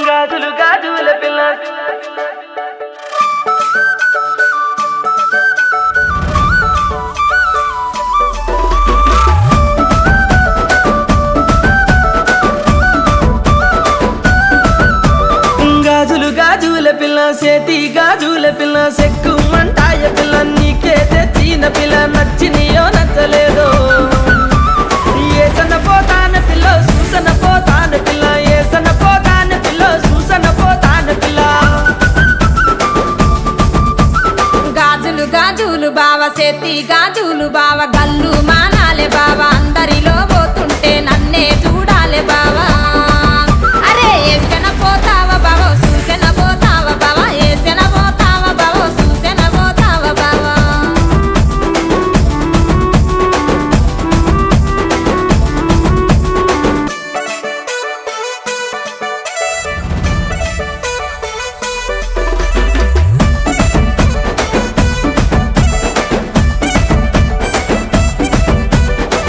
గాజులు గాజుల పిల్ల గాజులు గాజుల పిల్ల సేతి గాజుల పిల్ల సెక్కు మంటాయ పిల్ల నీకే తెచ్చిన పిల్ల నచ్చినియో నచ్చలేదో ఏసన పోతాన పిల్ల సూసన పోతాన పిల్ల ఏసన పోతాన పిల్ల సూసన పోతాన పిల్ల గాజులు గాజులు బావ సేతి గాజులు బావ గల్లు మానాలే బావా